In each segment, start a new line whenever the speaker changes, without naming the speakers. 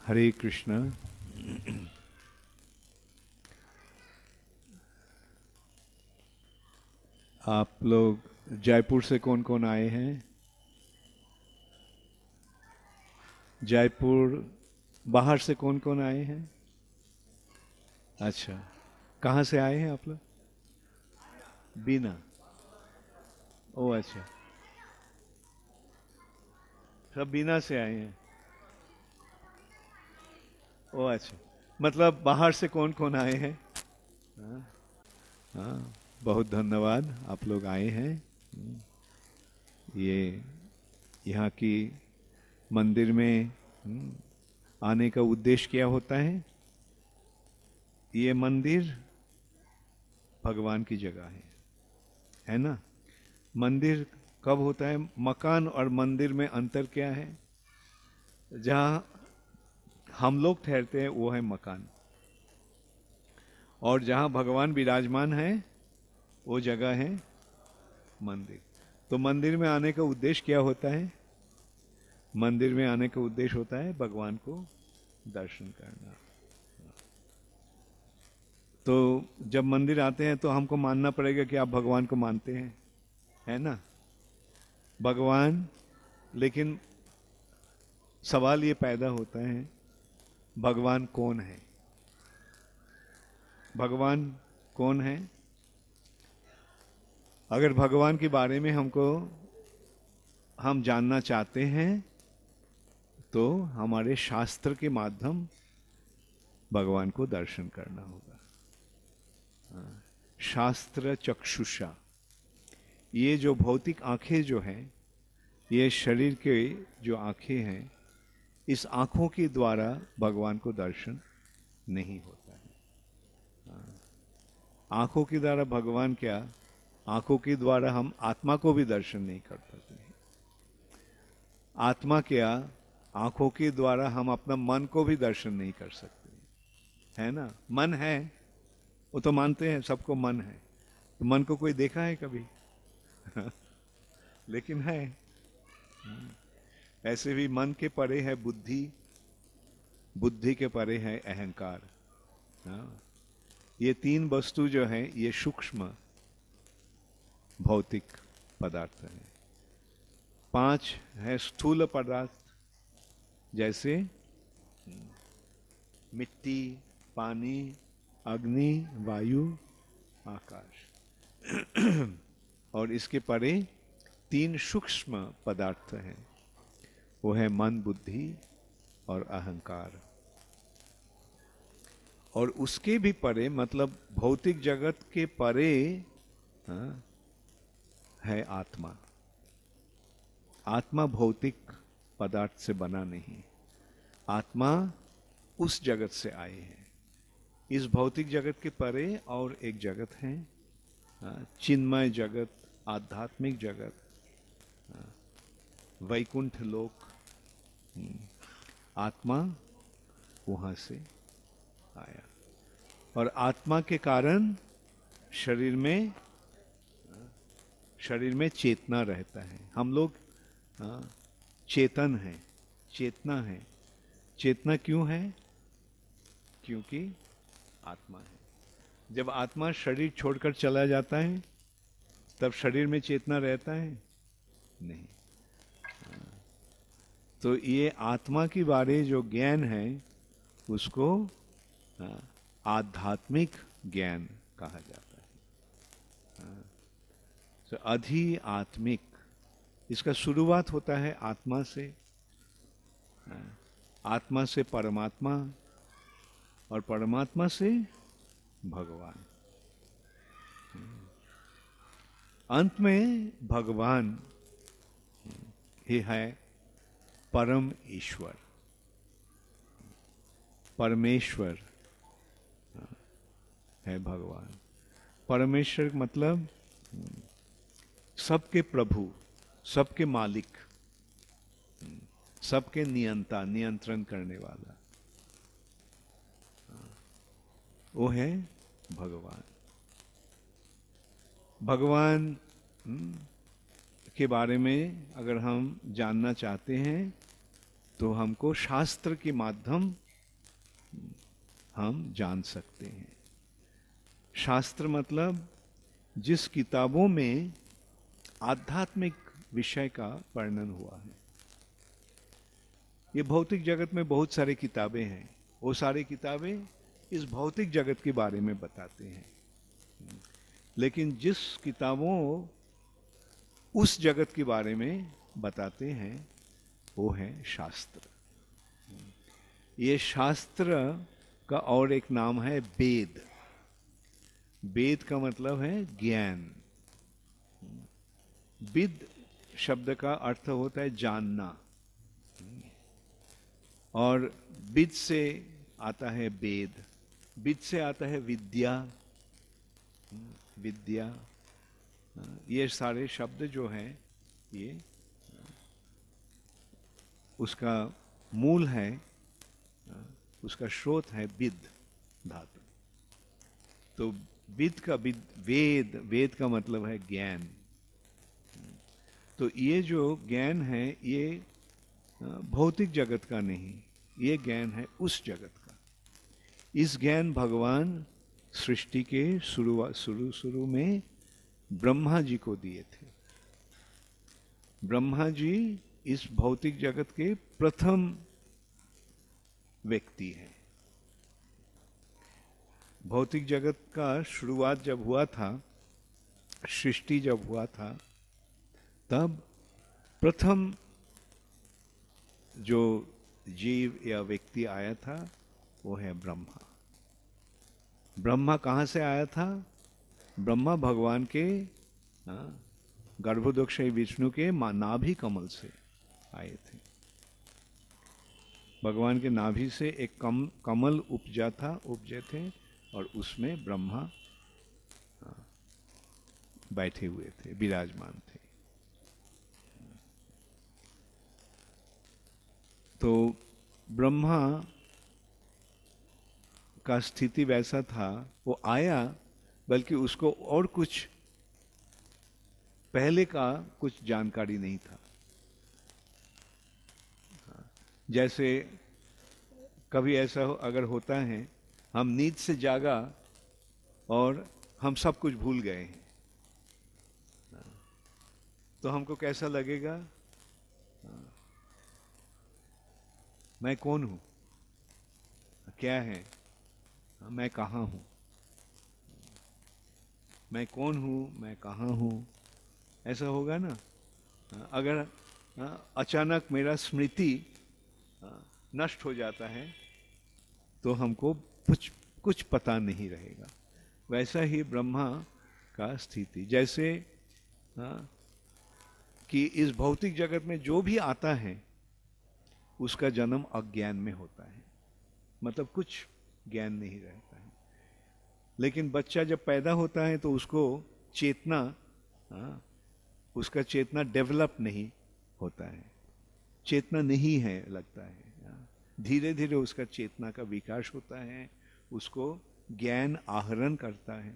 हरे कृष्ण। आप लोग जयपुर से कौन कौन आए हैं? जयपुर बाहर से कौन कौन आए हैं? अच्छा, कहाँ से आए हैं आप लोग? बीना। ओ अच्छा, सब बीना से आए हैं। ओ अच्छा, मतलब बाहर से कौन कौन आए हैं? हाँ, हाँ, बहुत धन्यवाद, आप लोग आए हैं। ये यहाँ की मंदिर में आने का उद्देश्य क्या होता है? ये मंदिर भगवान की जगह है ना? मंदिर कब होता है? मकान और मंदिर में अंतर क्या है? जहाँ हम लोग ठहरते हैं वो है मकान, और जहाँ भगवान विराजमान है वो जगह है मंदिर। तो मंदिर में आने का उद्देश्य क्या होता है? मंदिर में आने का उद्देश्य होता है भगवान को दर्शन करना। तो जब मंदिर आते हैं तो हमको मानना पड़ेगा कि आप भगवान को मानते हैं, है ना? भगवान, लेकिन सवाल ये पैदा होता है, भगवान कौन है? भगवान कौन है? अगर भगवान के बारे में हम जानना चाहते हैं तो हमारे शास्त्र के माध्यम भगवान को दर्शन करना होगा। शास्त्र चक्षुषा, ये जो भौतिक आंखें जो हैं, ये शरीर के जो आंखें हैं, इस आंखों के द्वारा भगवान को दर्शन नहीं होता है। आंखों के द्वारा भगवान क्या? आंखों के द्वारा हम आत्मा को भी दर्शन नहीं कर पाते। आत्मा क्या? आंखों के द्वारा हम अपना मन को भी दर्शन नहीं कर सकते, है ना? मन है, वो तो मानते हैं सबको मन है, तो मन को कोई देखा है कभी? लेकिन है। ऐसे भी मन के परे है बुद्धि, बुद्धि के परे है अहंकार। हाँ, ये तीन वस्तु जो है ये सूक्ष्म भौतिक पदार्थ है। पांच है स्थूल पदार्थ, जैसे मिट्टी, पानी, अग्नि, वायु, आकाश। और इसके परे तीन सूक्ष्म पदार्थ हैं, वो है मन, बुद्धि और अहंकार। और उसके भी परे, मतलब भौतिक जगत के परे, हाँ, है आत्मा। आत्मा भौतिक पदार्थ से बना नहीं, आत्मा उस जगत से आए हैं। इस भौतिक जगत के परे और एक जगत है, चिन्मय जगत, आध्यात्मिक जगत, वैकुंठ लोक। आत्मा वहां से आया, और आत्मा के कारण शरीर में चेतना रहता है। हम लोग चेतन है, चेतना है। चेतना क्यों है? क्योंकि आत्मा है। जब आत्मा शरीर छोड़कर चला जाता है तब शरीर में चेतना रहता है? नहीं। तो ये आत्मा के बारे जो ज्ञान है उसको आध्यात्मिक ज्ञान कहा जाता है। तो अधि आत्मिक, इसका शुरुआत होता है आत्मा से, आत्मा से परमात्मा, और परमात्मा से भगवान। अंत में भगवान ही है परम ईश्वर, परमेश्वर है भगवान। परमेश्वर मतलब सबके प्रभु, सबके मालिक, सबके नियंता, नियंत्रण करने वाला, वो है भगवान। भगवान के बारे में अगर हम जानना चाहते हैं तो हमको शास्त्र के माध्यम हम जान सकते हैं। शास्त्र मतलब जिस किताबों में आध्यात्मिक विषय का वर्णन हुआ है। ये भौतिक जगत में बहुत सारी किताबें हैं, वो सारी किताबें इस भौतिक जगत के बारे में बताते हैं, लेकिन जिस किताबों उस जगत के बारे में बताते हैं वो है शास्त्र। ये शास्त्र का और एक नाम है वेद। वेद का मतलब है ज्ञान। विद शब्द का अर्थ होता है जानना, और विद से आता है वेद, विद से आता है विद्या। विद्या, ये सारे शब्द जो हैं ये उसका मूल है, उसका स्रोत है विद धातु। तो विद का वेद, वेद का मतलब है ज्ञान। तो ये जो ज्ञान है ये भौतिक जगत का नहीं, ये ज्ञान है उस जगत का। इस ज्ञान भगवान सृष्टि के शुरू में ब्रह्मा जी को दिए थे। ब्रह्मा जी इस भौतिक जगत के प्रथम व्यक्ति हैं। भौतिक जगत का शुरुआत जब हुआ था, सृष्टि जब हुआ था, तब प्रथम जो जीव या व्यक्ति आया था वो है ब्रह्मा। ब्रह्मा कहाँ से आया था? ब्रह्मा भगवान के गर्भोदक्षय विष्णु के नाभि कमल से आए थे। भगवान के नाभि से एक कमल उपजे थे, और उसमें ब्रह्मा बैठे हुए थे, विराजमान थे। तो ब्रह्मा का स्थिति वैसा था, वो आया, बल्कि उसको और कुछ पहले का कुछ जानकारी नहीं था। जैसे कभी ऐसा अगर होता है, हम नींद से जागा और हम सब कुछ भूल गए हैं, तो हमको कैसा लगेगा? मैं कौन हूं, क्या है, मैं कहाँ हूं, मैं कौन हूं, मैं कहाँ हूं, ऐसा होगा ना। अगर अचानक मेरा स्मृति नष्ट हो जाता है तो हमको कुछ पता नहीं रहेगा। वैसा ही ब्रह्मा का स्थिति, जैसे कि इस भौतिक जगत में जो भी आता है उसका जन्म अज्ञान में होता है, मतलब कुछ ज्ञान नहीं रहता है। लेकिन बच्चा जब पैदा होता है तो उसको चेतना, उसका चेतना डेवलप नहीं होता है, चेतना नहीं है लगता है। धीरे धीरे उसका चेतना का विकास होता है, उसको ज्ञान आहरण करता है,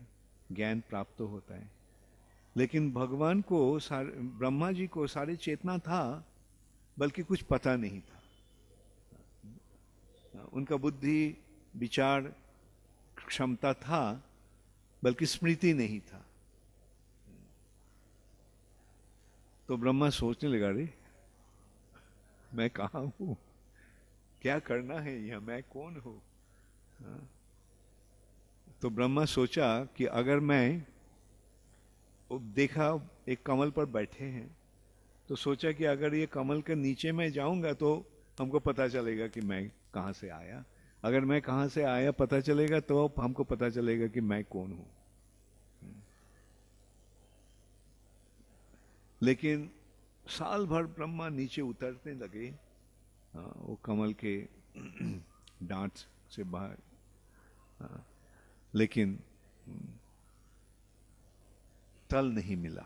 ज्ञान प्राप्त होता है। लेकिन भगवान को, ब्रह्मा जी को सारी चेतना था, बल्कि कुछ पता नहीं था। उनका बुद्धि, विचार क्षमता था, बल्कि स्मृति नहीं था। तो ब्रह्मा सोचने लगा, रे मैं कहाँ हूं, क्या करना है यह, मैं कौन हूं? तो ब्रह्मा सोचा कि अगर मैं देखा एक कमल पर बैठे हैं, तो सोचा कि अगर ये कमल के नीचे मैं जाऊंगा तो हमको पता चलेगा कि मैं कहाँ से आया। अगर मैं कहाँ से आया पता चलेगा तो हमको पता चलेगा कि मैं कौन हूं। लेकिन साल भर ब्रह्मा नीचे उतरने लगे, वो कमल के डांट से बाहर, लेकिन तल नहीं मिला।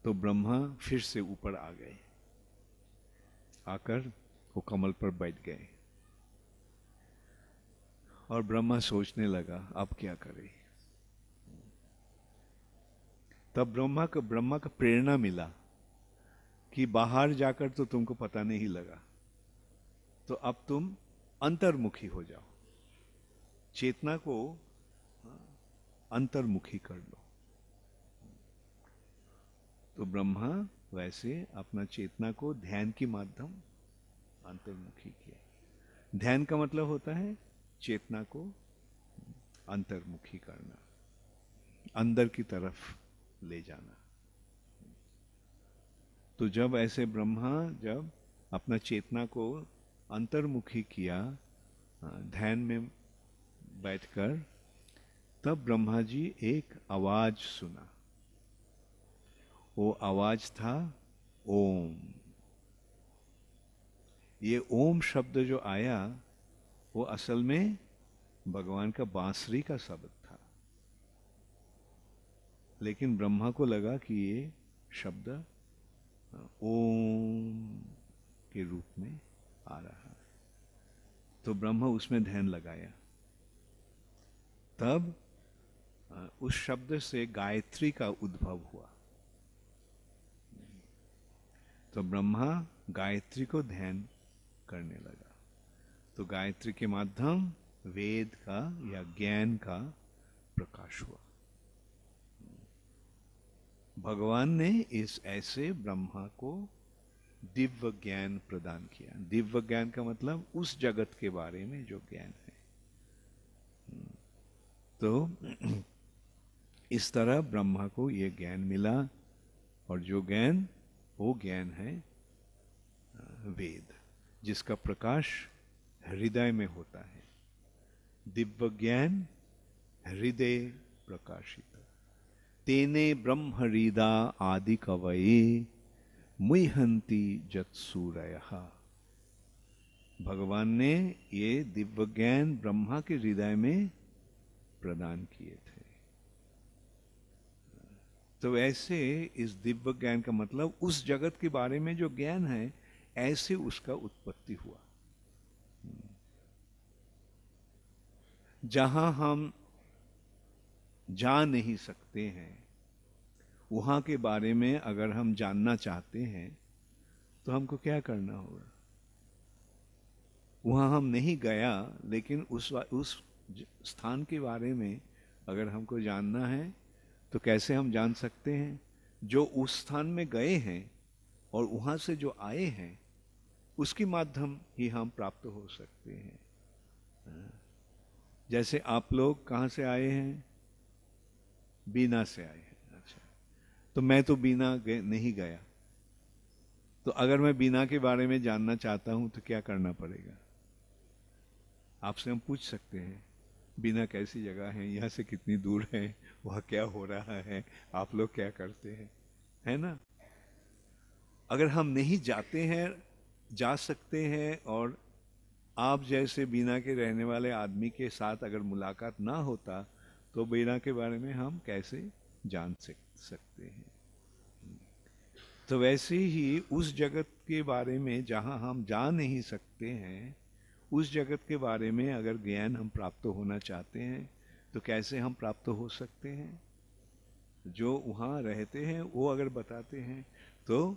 तो ब्रह्मा फिर से ऊपर आ गए, आकर वो कमल पर बैठ गए, और ब्रह्मा सोचने लगा अब क्या करे। तब ब्रह्मा का प्रेरणा मिला कि बाहर जाकर तो तुमको पता नहीं लगा, तो अब तुम अंतर्मुखी हो जाओ, चेतना को अंतर्मुखी कर लो। तो ब्रह्मा वैसे अपना चेतना को ध्यान के माध्यम अंतर्मुखी किया। ध्यान का मतलब होता है चेतना को अंतर्मुखी करना, अंदर की तरफ ले जाना। तो जब ऐसे ब्रह्मा जब अपना चेतना को अंतर्मुखी किया ध्यान में बैठकर, तब ब्रह्मा जी एक आवाज सुना। वो आवाज था ओम। ये ओम शब्द जो आया वो असल में भगवान का बांसुरी का शब्द था, लेकिन ब्रह्मा को लगा कि ये शब्द ओम के रूप में आ रहा है, तो ब्रह्मा उसमें ध्यान लगाया। तब उस शब्द से गायत्री का उद्भव हुआ। तो ब्रह्मा गायत्री को ध्यान करने लगा। तो गायत्री के माध्यम वेद का या ज्ञान का प्रकाश हुआ। भगवान ने इस ऐसे ब्रह्मा को दिव्य ज्ञान प्रदान किया। दिव्य ज्ञान का मतलब उस जगत के बारे में जो ज्ञान है। तो इस तरह ब्रह्मा को यह ज्ञान मिला, और जो ज्ञान वो ज्ञान है वेद, जिसका प्रकाश हृदय में होता है। दिव्य ज्ञान हृदय प्रकाशित, तेने ब्रह्म हृदा आदि कवये मुह्यन्ति जत्सूरयः। भगवान ने ये दिव्य ज्ञान ब्रह्मा के हृदय में प्रदान किए थे। तो ऐसे इस दिव्य ज्ञान का मतलब उस जगत के बारे में जो ज्ञान है, ऐसे उसका उत्पत्ति हुआ। जहां हम जा नहीं सकते हैं, वहां के बारे में अगर हम जानना चाहते हैं तो हमको क्या करना होगा? वहां हम नहीं गया, लेकिन उस स्थान के बारे में अगर हमको जानना है तो कैसे हम जान सकते हैं? जो उस स्थान में गए हैं और वहां से जो आए हैं, उसके माध्यम ही हम प्राप्त हो सकते हैं। जैसे आप लोग कहाँ से आए हैं? बीना से आए हैं। अच्छा, तो मैं तो बीना नहीं गया, तो अगर मैं बीना के बारे में जानना चाहता हूं तो क्या करना पड़ेगा? आपसे हम पूछ सकते हैं, बीना कैसी जगह है, यहाँ से कितनी दूर है, वहाँ क्या हो रहा है, आप लोग क्या करते हैं, है ना? अगर हम नहीं जाते हैं, जा सकते हैं, और आप जैसे बीना के रहने वाले आदमी के साथ अगर मुलाकात ना होता तो बीना के बारे में हम कैसे जान सकते हैं? तो वैसे ही उस जगत के बारे में जहाँ हम जा नहीं सकते हैं, उस जगत के बारे में अगर ज्ञान हम प्राप्त होना चाहते हैं तो कैसे हम प्राप्त हो सकते हैं? जो वहाँ रहते हैं वो अगर बताते हैं, तो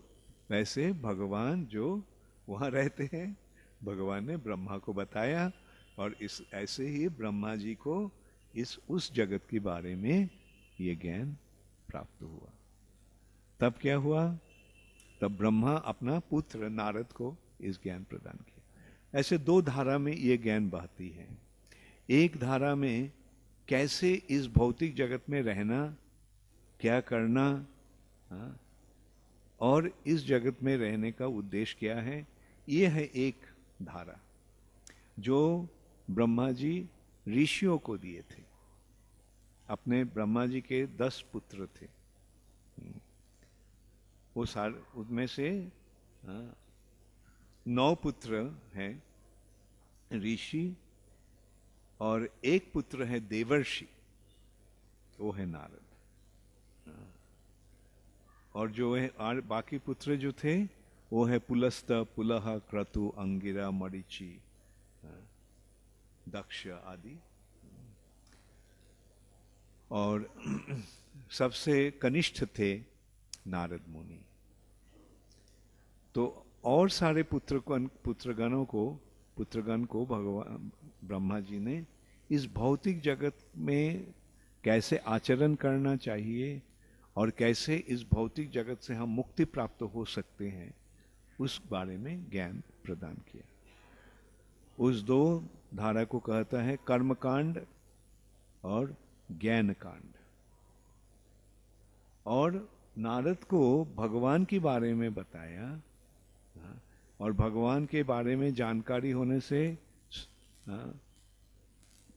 वैसे भगवान जो वहाँ रहते हैं, भगवान ने ब्रह्मा को बताया, और इस ऐसे ही ब्रह्मा जी को उस जगत के बारे में ये ज्ञान प्राप्त हुआ। तब क्या हुआ? तब ब्रह्मा अपना पुत्र नारद को इस ज्ञान प्रदान किया। ऐसे दो धारा में ये ज्ञान बहती है। एक धारा में कैसे इस भौतिक जगत में रहना, क्या करना, और इस जगत में रहने का उद्देश्य क्या है, ये है एक धारा जो ब्रह्मा जी ऋषियों को दिए थे। अपने ब्रह्मा जी के 10 पुत्र थे, वो सारे, उनमें से 9 पुत्र हैं ऋषि, और एक पुत्र है देवर्षि, वो है नारद। और जो है और बाकी पुत्र जो थे वो है पुलस्त, पुलह, क्रतु, अंगिरा, मरीचि, दक्ष आदि। और सबसे कनिष्ठ थे नारद मुनि। तो और सारे पुत्रगण को भगवान ब्रह्मा जी ने इस भौतिक जगत में कैसे आचरण करना चाहिए और कैसे इस भौतिक जगत से हम मुक्ति प्राप्त हो सकते हैं, उस बारे में ज्ञान प्रदान किया। उस दो धारा को कहता है कर्मकांड और ज्ञान कांड। और नारद को भगवान के बारे में बताया, और भगवान के बारे में जानकारी होने से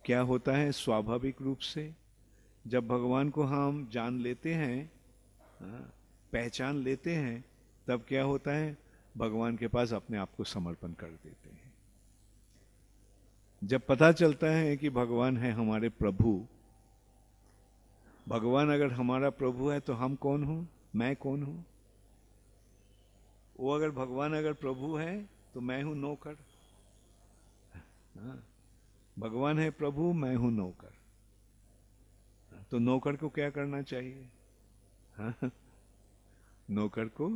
क्या होता है, स्वाभाविक रूप से जब भगवान को हम जान लेते हैं, पहचान लेते हैं, तब क्या होता है, भगवान के पास अपने आप को समर्पण कर देते हैं। जब पता चलता है कि भगवान है हमारे प्रभु, भगवान अगर हमारा प्रभु है तो हम कौन हूं, मैं कौन हूं? वो अगर भगवान अगर प्रभु है तो मैं हूं नौकर। भगवान है प्रभु, मैं हूं नौकर। तो नौकर को क्या करना चाहिए? नौकर को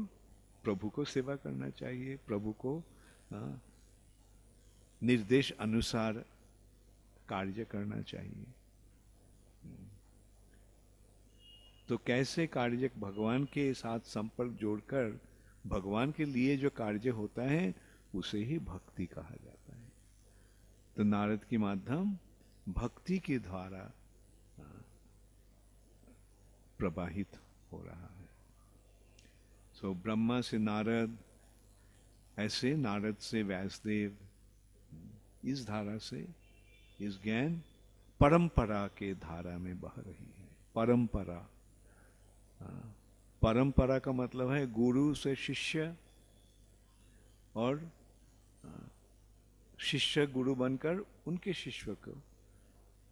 प्रभु को सेवा करना चाहिए, प्रभु को निर्देश अनुसार कार्य करना चाहिए। तो कैसे कार्य भगवान के साथ संपर्क जोड़कर भगवान के लिए जो कार्य होता है उसे ही भक्ति कहा जाता है। तो नारद के माध्यम भक्ति के द्वारा प्रवाहित हो रहा है। सो ब्रह्मा से नारद, ऐसे नारद से व्यासदेव, इस धारा से इस ज्ञान परंपरा के धारा में बह रही है। परंपरा, परंपरा का मतलब है गुरु से शिष्य और शिष्य गुरु बनकर उनके शिष्य को,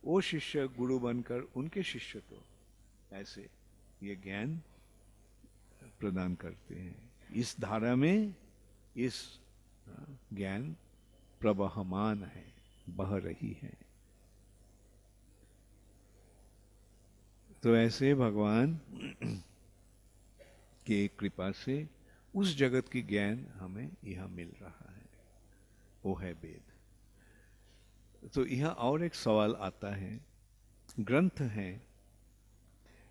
वो शिष्य गुरु बनकर उनके शिष्य को, ऐसे ये ज्ञान प्रदान करते हैं। इस धारा में इस ज्ञान प्रवहमान है, बह रही है। तो ऐसे भगवान के कृपा से उस जगत की ज्ञान हमें यहां मिल रहा है, वो है वेद। तो यहां और एक सवाल आता है, ग्रंथ हैं,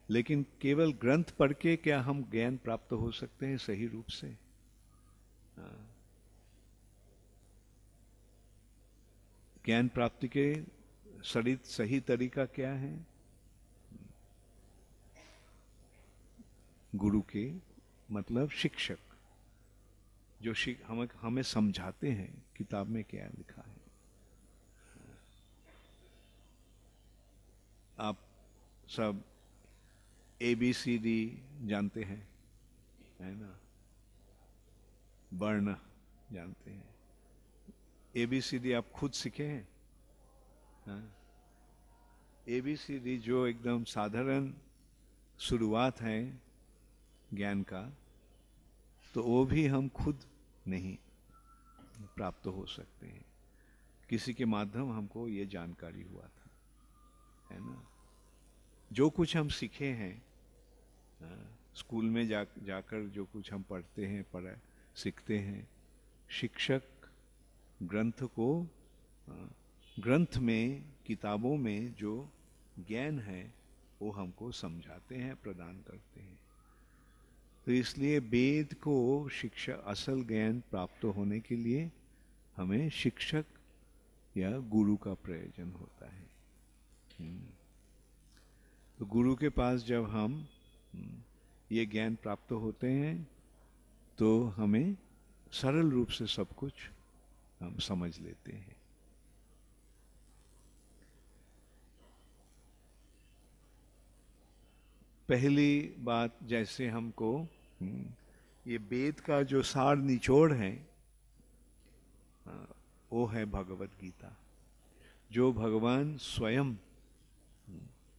लेकिन केवल ग्रंथ पढ़ के क्या हम ज्ञान प्राप्त हो सकते हैं सही रूप से? ज्ञान प्राप्ति के सही तरीका क्या है? गुरु के मतलब शिक्षक, जो हमें समझाते हैं किताब में क्या लिखा है। आप सब ABCD जानते हैं, है ना? वर्ण जानते हैं। ABCD आप खुद सीखे हैं? ABCD जो एकदम साधारण शुरुआत है ज्ञान का, तो वो भी हम खुद नहीं प्राप्त हो सकते हैं, किसी के माध्यम हमको ये जानकारी हुआ था, है ना? जो कुछ हम सीखे हैं स्कूल में जाकर जो कुछ हम पढ़ते हैं, सीखते हैं, शिक्षक ग्रंथ को, ग्रंथ में, किताबों में जो ज्ञान है वो हमको समझाते हैं, प्रदान करते हैं। तो इसलिए वेद को शिक्षा, असल ज्ञान प्राप्त होने के लिए हमें शिक्षक या गुरु का प्रयोजन होता है। तो गुरु के पास जब हम ये ज्ञान प्राप्त होते हैं तो हमें सरल रूप से सब कुछ हम समझ लेते हैं। पहली बात, जैसे हमको ये वेद का जो सार निचोड़ है वो है भगवत गीता, जो भगवान स्वयं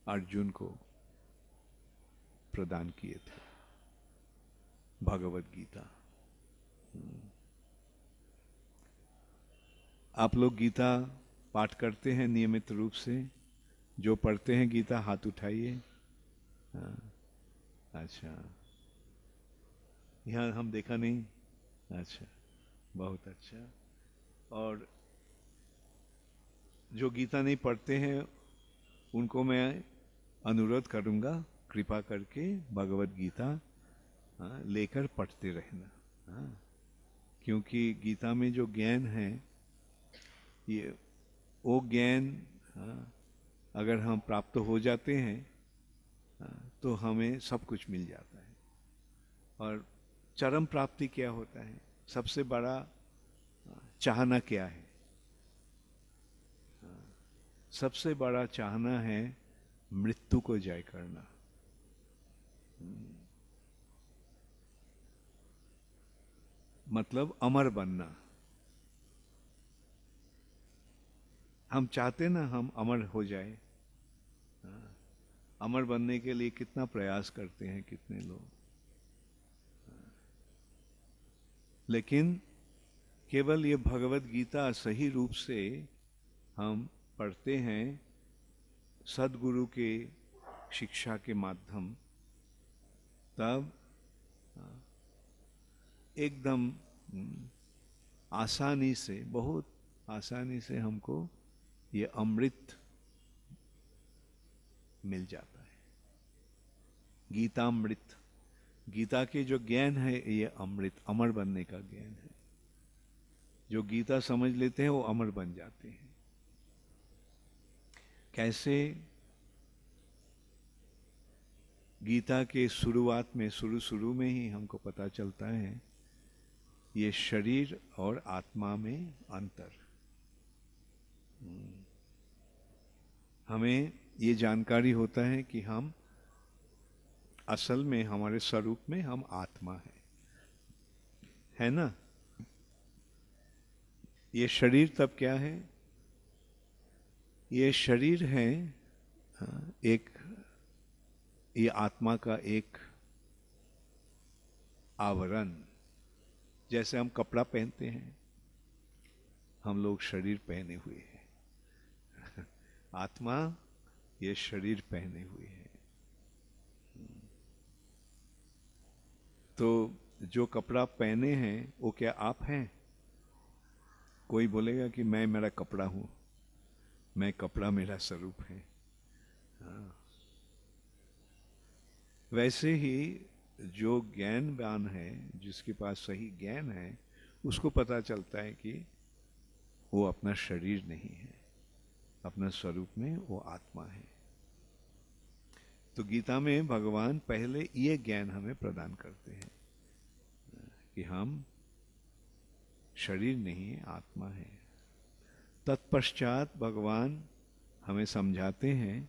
अर्जुन को प्रदान किए थे। भगवत गीता, आप लोग गीता पाठ करते हैं नियमित रूप से? जो पढ़ते हैं गीता हाथ उठाइए। अच्छा, यहाँ हम देखा नहीं, अच्छा, बहुत अच्छा। और जो गीता नहीं पढ़ते हैं उनको मैं अनुरोध करूंगा, कृपा करके भगवत गीता लेकर पढ़ते रहना। हाँ, क्योंकि गीता में जो ज्ञान है, ये वो ज्ञान अगर हम प्राप्त हो जाते हैं तो हमें सब कुछ मिल जाता है। और चरम प्राप्ति क्या होता है, सबसे बड़ा चाहना क्या है? सबसे बड़ा चाहना है मृत्यु को जय करना। मतलब अमर बनना। हम चाहते ना हम अमर हो जाए। अमर बनने के लिए कितना प्रयास करते हैं कितने लोग, लेकिन केवल ये भगवत गीता सही रूप से हम पढ़ते हैं सदगुरु के शिक्षा के माध्यम, तब एकदम आसानी से, बहुत आसानी से हमको ये अमृत मिल जाता है। गीतामृत, गीता के जो ज्ञान है ये अमृत, अमर बनने का ज्ञान है। जो गीता समझ लेते हैं वो अमर बन जाते हैं। कैसे? गीता के शुरुआत में, शुरू में ही हमको पता चलता है ये शरीर और आत्मा में अंतर। हमें ये जानकारी होता है कि हम असल में हमारे स्वरूप में हम आत्मा है ना? ये शरीर तब क्या है? ये शरीर है एक, ये आत्मा का एक आवरण। जैसे हम कपड़ा पहनते हैं, हम लोग शरीर पहने हुए हैं। आत्मा ये शरीर पहने हुए है। तो जो कपड़ा पहने हैं वो क्या आप हैं? कोई बोलेगा कि मैं मेरा कपड़ा हूं, मैं कपड़ा मेरा स्वरूप है। हाँ। वैसे ही जो ज्ञानवान है, जिसके पास सही ज्ञान है, उसको पता चलता है कि वो अपना शरीर नहीं है, अपना स्वरूप में वो आत्मा है। तो गीता में भगवान पहले ये ज्ञान हमें प्रदान करते हैं कि हम शरीर नहीं है, आत्मा है। तत्पश्चात भगवान हमें समझाते हैं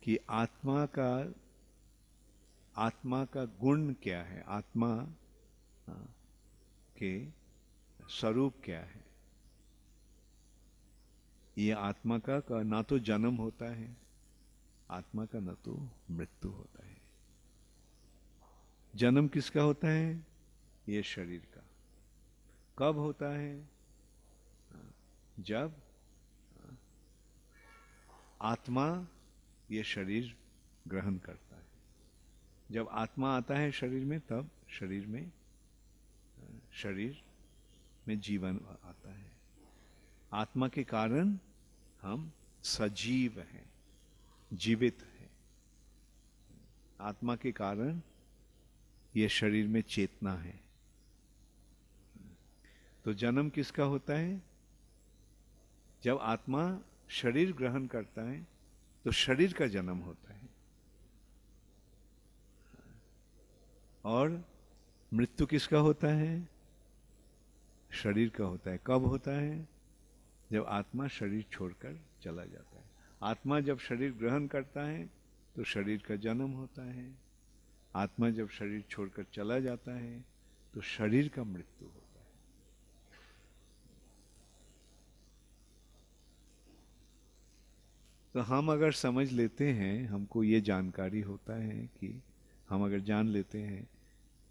कि आत्मा का गुण क्या है, आत्मा के स्वरूप क्या है। ये आत्मा का ना तो जन्म होता है, आत्मा का न तो मृत्यु होता है। जन्म किसका होता है? ये शरीर का। कब होता है? जब आत्मा ये शरीर ग्रहण करता है। जब आत्मा आता है शरीर में, तब शरीर में जीवन आता है। आत्मा के कारण हम सजीव हैं, जीवित हैं। आत्मा के कारण ये शरीर में चेतना है। तो जन्म किसका होता है? जब आत्मा शरीर ग्रहण करता है तो शरीर का जन्म होता है। और मृत्यु किसका होता है? शरीर का होता है। कब होता है? जब आत्मा शरीर छोड़कर चला जाता है। आत्मा जब शरीर ग्रहण करता है तो शरीर का जन्म होता है। आत्मा जब शरीर छोड़कर चला जाता है तो शरीर का मृत्यु होता है। तो हम अगर समझ लेते हैं, हमको ये जानकारी होता है कि हम अगर जान लेते हैं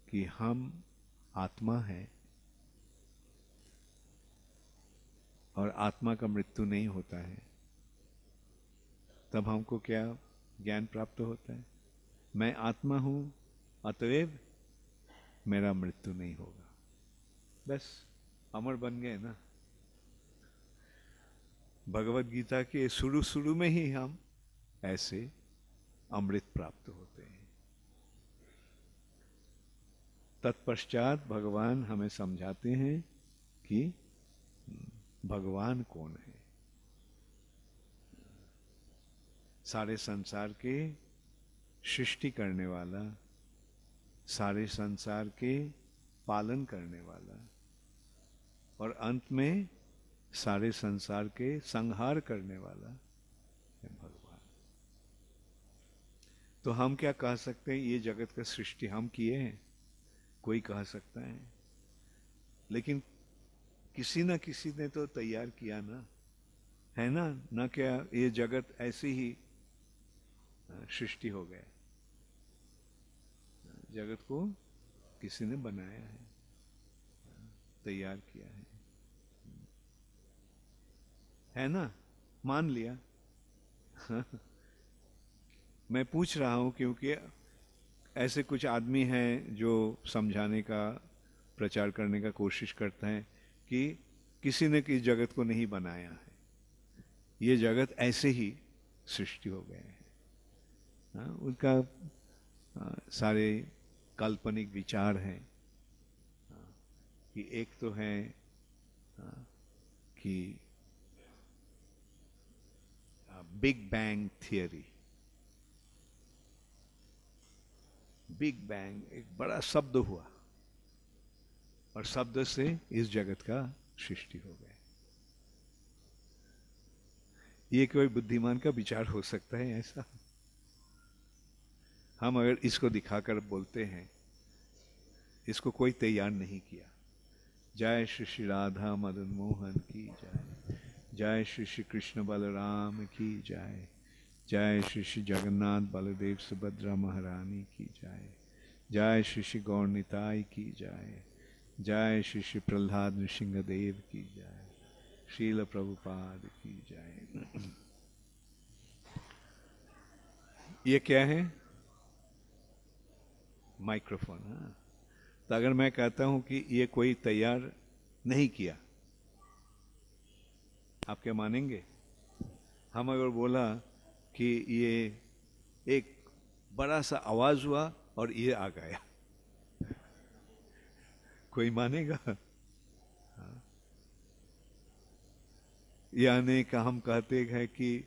कि हम आत्मा हैं और आत्मा का मृत्यु नहीं होता है, तब हमको क्या ज्ञान प्राप्त होता है? मैं आत्मा हूं, अतएव मेरा मृत्यु नहीं होगा। बस अमर बन गए ना। भगवत गीता के शुरू शुरू में ही हम ऐसे अमृत प्राप्त होते हैं। तत्पश्चात भगवान हमें समझाते हैं कि भगवान कौन है। सारे संसार के सृष्टि करने वाला, सारे संसार के पालन करने वाला, और अंत में सारे संसार के संहार करने वाला है भगवान। तो हम क्या कह सकते हैं, ये जगत का सृष्टि हम किए हैं, कोई कह सकता है, लेकिन किसी न किसी ने तो तैयार किया ना, है ना? ना क्या ये जगत ऐसे ही सृष्टि हो गया? जगत को किसी ने बनाया है, तैयार किया है ना? मान लिया। मैं पूछ रहा हूं क्योंकि ऐसे कुछ आदमी हैं जो समझाने का, प्रचार करने का कोशिश करते हैं कि किसी ने किस जगत को नहीं बनाया है, ये जगत ऐसे ही सृष्टि हो गए हैं। उनका सारे काल्पनिक विचार हैं कि एक तो है कि big bang theory. Big bang एक बड़ा शब्द हुआ और शब्द से इस जगत का सृष्टि हो गया। ये कोई बुद्धिमान का विचार हो सकता है ऐसा? हम अगर इसको दिखाकर बोलते हैं, इसको कोई तैयार नहीं किया। जय श्री श्री राधा मदन मोहन की जय, जय श्री श्री कृष्ण बलराम की जय, जय श्री श्री जगन्नाथ बलदेव सुभद्रा महारानी की जय, जय श्री श्री गौर निताई की जय, जय श्री श्री प्रहलाद नृसिंहदेव की जय, शील प्रभुपाद की जय। ये क्या है? माइक्रोफोन। हाँ, तो अगर मैं कहता हूं कि ये कोई तैयार नहीं किया, आप क्या मानेंगे? हम अगर बोला कि ये एक बड़ा सा आवाज हुआ और ये आ गया, कोई मानेगा? यानी कि हम कहते हैं कि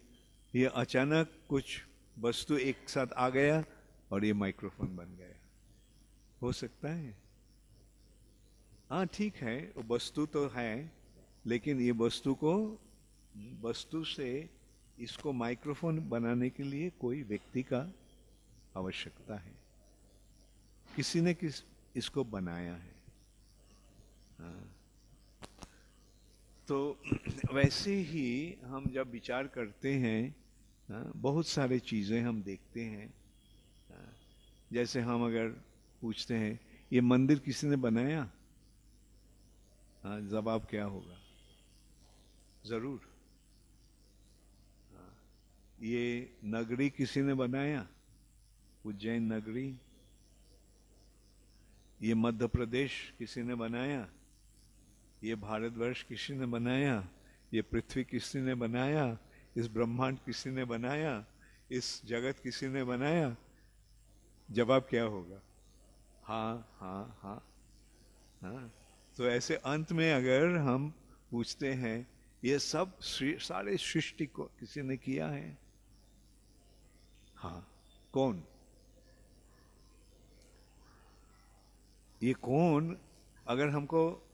ये अचानक कुछ वस्तु एक साथ आ गया और ये माइक्रोफोन बन गया, हो सकता है? हाँ ठीक है, वो वस्तु तो है, लेकिन ये वस्तु से इसको माइक्रोफोन बनाने के लिए कोई व्यक्ति का आवश्यकता है, किसी ने इसको बनाया है। हाँ। तो वैसे ही हम जब विचार करते हैं, बहुत सारे चीजें हम देखते हैं। जैसे हम अगर पूछते हैं ये मंदिर किसी ने बनाया, जवाब क्या होगा? जरूर। ये नगरी किसी ने बनाया, उज्जैन नगरी। ये मध्य प्रदेश किसी ने बनाया, ये भारतवर्ष किसी ने बनाया, ये पृथ्वी किसी ने बनाया, इस ब्रह्मांड किसी ने बनाया, इस जगत किसी ने बनाया? जवाब क्या होगा? हाँ हाँ हाँ हाँ। तो ऐसे अंत में अगर हम पूछते हैं ये सब सारे सृष्टि को किसी ने किया है? हाँ। कौन? ये कौन? अगर हमको,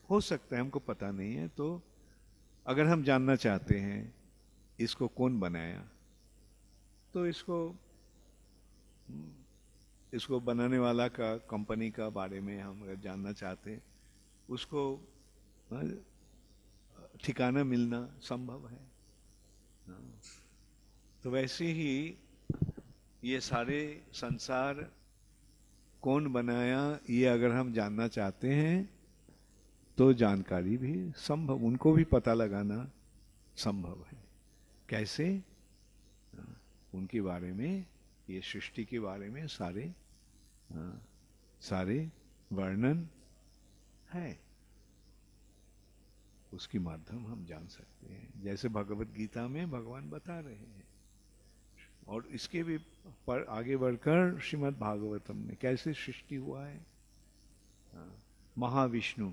हो सकता है हमको पता नहीं है, तो अगर हम जानना चाहते हैं इसको कौन बनाया, तो इसको बनाने वाला का, कंपनी का बारे में हम अगर जानना चाहते हैं, उसको ठिकाना मिलना संभव है। तो वैसे ही ये सारे संसार कौन बनाया, ये अगर हम जानना चाहते हैं तो जानकारी भी संभव, उनको भी पता लगाना संभव है। कैसे? उनके बारे में, ये सृष्टि के बारे में सारे वर्णन है। उसके माध्यम हम जान सकते हैं। जैसे भगवत गीता में भगवान बता रहे हैं, और इसके भी पर आगे बढ़कर श्रीमद् भागवतम में कैसे सृष्टि हुआ है। महाविष्णु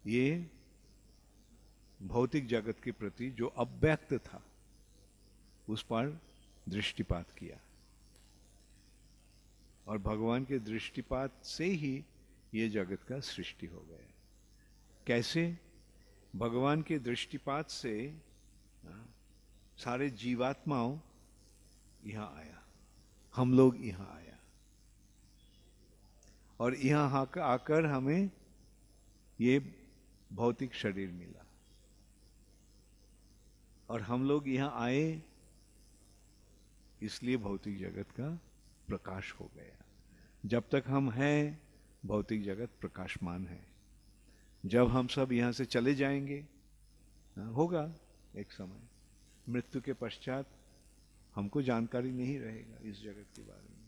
ये भौतिक जगत के प्रति जो अव्यक्त था उस पर दृष्टिपात किया, और भगवान के दृष्टिपात से ही ये जगत का सृष्टि हो गया। कैसे? भगवान के दृष्टिपात से सारे जीवात्माओं यहाँ आया, हम लोग यहाँ आया, और यहाँ आकर हमें ये भौतिक शरीर मिला, और हम लोग यहाँ आए इसलिए भौतिक जगत का प्रकाश हो गया। जब तक हम हैं भौतिक जगत प्रकाशमान है। जब हम सब यहाँ से चले जाएंगे, होगा एक समय, मृत्यु के पश्चात हमको जानकारी नहीं रहेगा इस जगत के बारे में।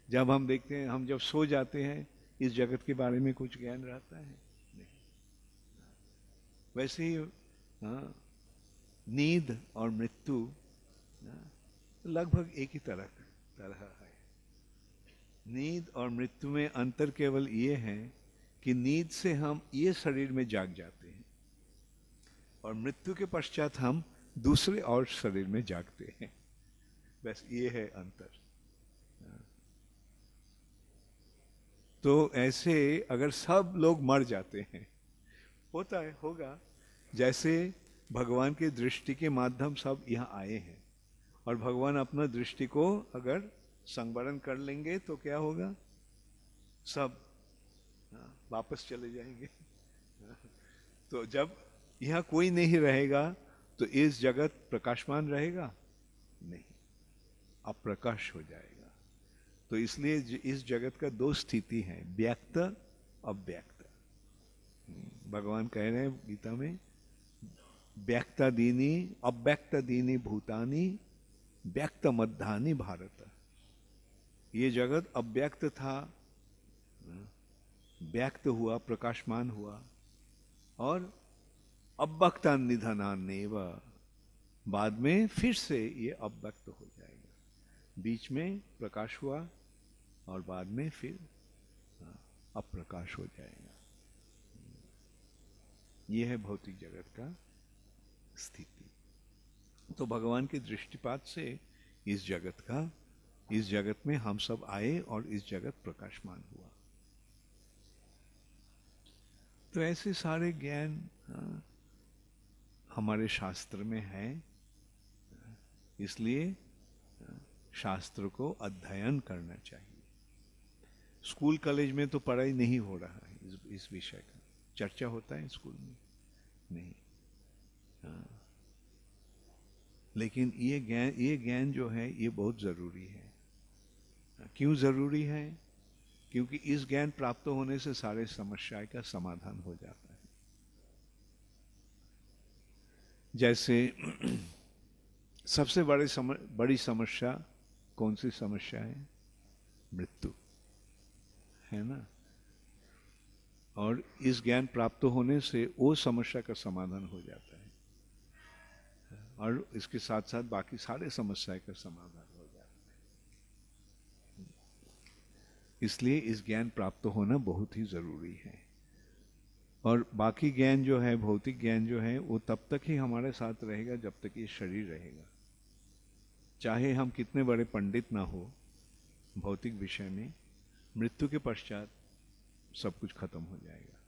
जब हम देखते हैं, हम जब सो जाते हैं, इस जगत के बारे में कुछ ज्ञान रहता है नहीं। वैसे ही नींद और मृत्यु लगभग एक ही तरह है। नींद और मृत्यु में अंतर केवल ये है कि नींद से हम ये शरीर में जाग जाते हैं, और मृत्यु के पश्चात हम दूसरे और शरीर में जागते हैं। बस ये है अंतर। तो ऐसे अगर सब लोग मर जाते हैं, होता है, होगा, जैसे भगवान की दृष्टि के माध्यम सब यहाँ आए हैं, और भगवान अपना दृष्टि को अगर संवरण कर लेंगे तो क्या होगा? सब वापस चले जाएंगे। तो जब यहाँ कोई नहीं रहेगा तो इस जगत प्रकाशमान रहेगा नहीं, अप्रकाश हो जाएगा। तो इसलिए इस जगत का दो स्थिति है, व्यक्त अव्यक्त। भगवान कह रहे हैं गीता में, व्यक्तादीनी अव्यक्तादीनी भूतानि व्यक्त मध्यानि भारत। ये जगत अव्यक्त था, व्यक्त हुआ, प्रकाशमान हुआ, और अव्यक्ता निधनान्नेव, बाद में फिर से ये अव्यक्त हो जाएगा। बीच में प्रकाश हुआ और बाद में फिर अप्रकाश हो जाएगा। ये है भौतिक जगत का स्थिति। तो भगवान के दृष्टिपात से इस जगत में हम सब आए और इस जगत प्रकाशमान हुआ। तो ऐसे सारे ज्ञान हमारे शास्त्र में है, इसलिए शास्त्र को अध्ययन करना चाहिए। स्कूल कॉलेज में तो पढ़ाई नहीं हो रहा है इस विषय का, चर्चा होता है स्कूल में नहीं। लेकिन ये ज्ञान जो है ये बहुत जरूरी है। क्यों जरूरी है? क्योंकि इस ज्ञान प्राप्त होने से सारे समस्याएं का समाधान हो जाता है। जैसे सबसे बड़ी समस्या कौन सी समस्या है? मृत्यु, है ना। और इस ज्ञान प्राप्त होने से वो समस्या का समाधान हो जाता है, और इसके साथ साथ बाकी सारे समस्या का समाधान हो जाता है। इसलिए इस ज्ञान प्राप्त होना बहुत ही जरूरी है। और बाकी ज्ञान जो है, भौतिक ज्ञान जो है, वो तब तक ही हमारे साथ रहेगा जब तक ये शरीर रहेगा। चाहे हम कितने बड़े पंडित ना हो भौतिक विषय में, मृत्यु के पश्चात सब कुछ खत्म हो जाएगा।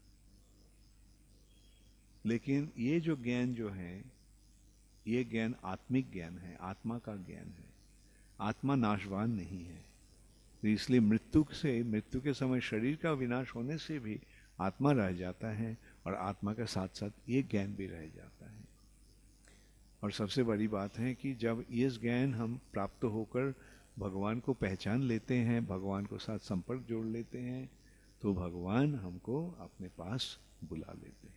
लेकिन ये जो ज्ञान जो है, ये ज्ञान आत्मिक ज्ञान है, आत्मा का ज्ञान है। आत्मा नाशवान नहीं है। तो इसलिए मृत्यु के समय शरीर का विनाश होने से भी आत्मा रह जाता है, और आत्मा के साथ साथ ये ज्ञान भी रह जाता है। और सबसे बड़ी बात है कि जब ये ज्ञान हम प्राप्त होकर भगवान को पहचान लेते हैं, भगवान को साथ संपर्क जोड़ लेते हैं, तो भगवान हमको अपने पास बुला लेते हैं।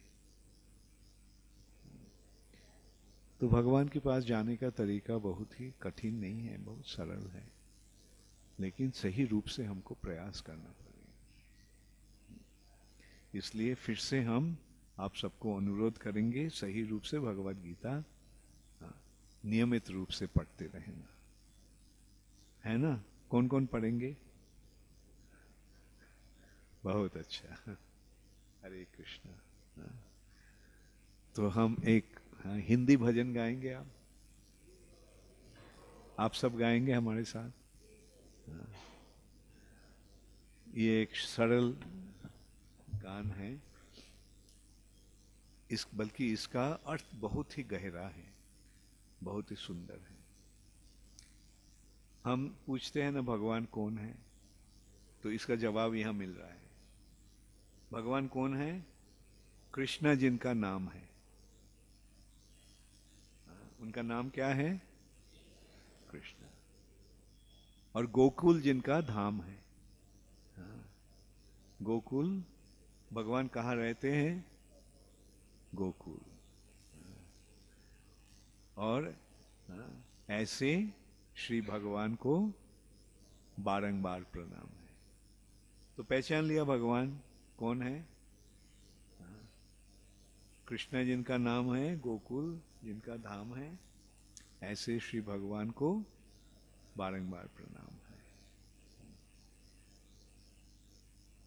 तो भगवान के पास जाने का तरीका बहुत ही कठिन नहीं है, बहुत सरल है, लेकिन सही रूप से हमको प्रयास करना पड़ेगा। इसलिए फिर से हम आप सबको अनुरोध करेंगे सही रूप से भगवत गीता नियमित रूप से पढ़ते रहना, है ना? कौन कौन पढ़ेंगे? बहुत अच्छा, हरे कृष्णा। तो हम एक हिंदी भजन गाएंगे। आप सब गाएंगे हमारे साथ। ये एक सरल गान है, बल्कि इसका अर्थ बहुत ही गहरा है, बहुत ही सुंदर है। हम पूछते हैं ना भगवान कौन है, तो इसका जवाब यहां मिल रहा है। भगवान कौन है? कृष्णा जिनका नाम है। उनका नाम क्या है? कृष्ण। और गोकुल जिनका धाम है। गोकुल, भगवान कहाँ रहते हैं? गोकुल। और ऐसे श्री भगवान को बारंबार प्रणाम है। तो पहचान लिया भगवान कौन है? कृष्ण जिनका नाम है, गोकुल जिनका धाम है, ऐसे श्री भगवान को बारंबार प्रणाम है।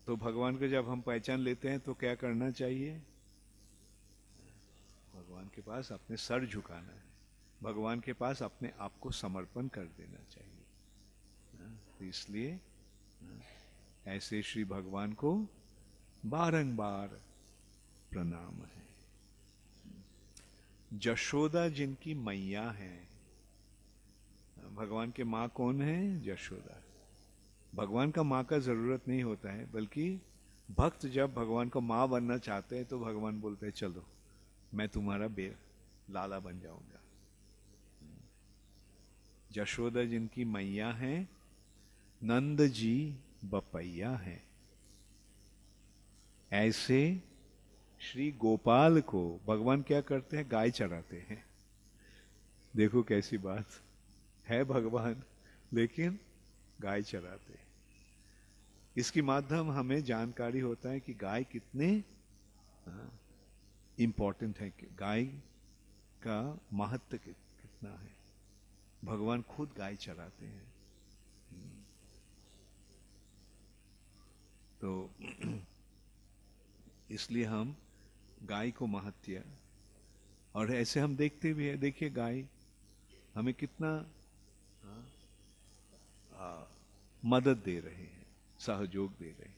तो भगवान को जब हम पहचान लेते हैं तो क्या करना चाहिए? भगवान के पास अपने सर झुकाना है, भगवान के पास अपने आप को समर्पण कर देना चाहिए। तो इसलिए ऐसे श्री भगवान को बारंबार प्रणाम है। यशोदा जिनकी मैया है। भगवान के माँ कौन है? यशोदा। भगवान का माँ का जरूरत नहीं होता है, बल्कि भक्त जब भगवान को माँ बनना चाहते हैं तो भगवान बोलते हैं चलो मैं तुम्हारा लाला बन जाऊंगा। यशोदा जिनकी मैया है, नंद जी बपैया है, ऐसे श्री गोपाल को भगवान क्या करते हैं? गाय चराते हैं। देखो कैसी बात है, भगवान लेकिन गाय चराते हैं। इसके माध्यम हमें जानकारी होता है कि गाय कितने इंपॉर्टेंट है, कि गाय का महत्व कितना है। भगवान खुद गाय चराते हैं। तो इसलिए हम गाय को महत्व, और ऐसे हम देखते भी है। देखिए गाय हमें कितना मदद दे रहे हैं, सहयोग दे रहे हैं।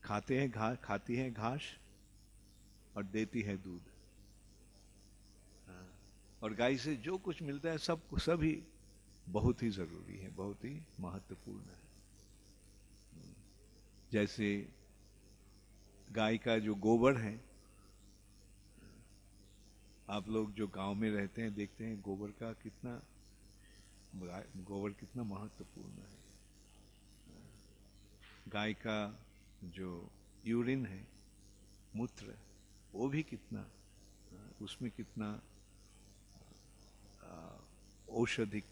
खाते हैं घास, खाती है घास और देती है दूध। और गाय से जो कुछ मिलता है सब सभी बहुत ही जरूरी है, बहुत ही महत्वपूर्ण है। जैसे गाय का जो गोबर है, आप लोग जो गांव में रहते हैं देखते हैं गोबर कितना महत्वपूर्ण है। गाय का जो यूरिन है, मूत्र, वो भी कितना, उसमें कितना औषधिक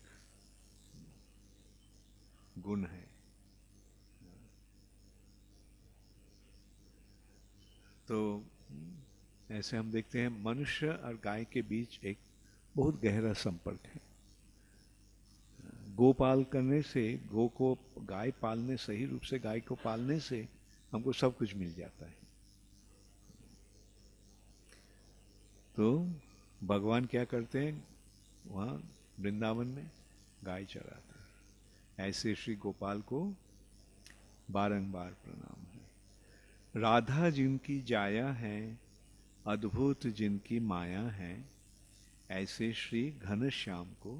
गुण है। तो ऐसे हम देखते हैं मनुष्य और गाय के बीच एक बहुत गहरा संपर्क है। गोपाल करने से, गाय पालने, सही रूप से गाय को पालने से हमको सब कुछ मिल जाता है। तो भगवान क्या करते हैं? वहाँ वृंदावन में गाय चराते हैं। ऐसे श्री गोपाल को बारंबार प्रणाम है। राधा जिनकी जाया है, अद्भुत जिनकी माया है, ऐसे श्री घनश्याम को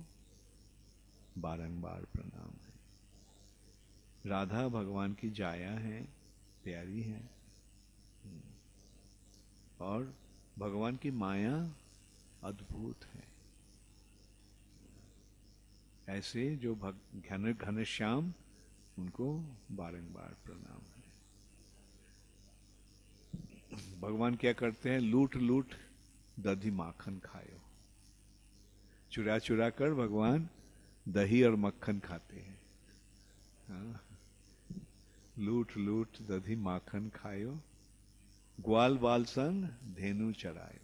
बारंबार प्रणाम है। राधा भगवान की जाया है, प्यारी है, और भगवान की माया अद्भुत है। ऐसे जो घनश्याम, उनको बारंबार प्रणाम है। भगवान क्या करते हैं? लूट लूट दधी माखन खायो। चुरा चुरा कर भगवान दही और मक्खन खाते हैं। हाँ? लूट लूट दधी माखन खायो, ग्वाल बाल संग धेनु चराए।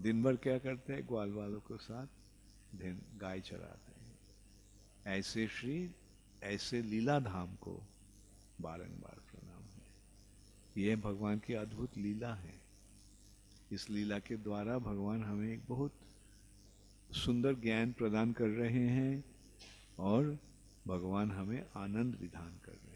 दिन भर क्या करते हैं? ग्वाल वालों के साथ गाय चराते हैं। ऐसे श्री ऐसे लीला धाम को बारंबार प्रणाम है। यह भगवान की अद्भुत लीला है। इस लीला के द्वारा भगवान हमें एक बहुत सुंदर ज्ञान प्रदान कर रहे हैं और भगवान हमें आनंद विधान कर रहे हैं।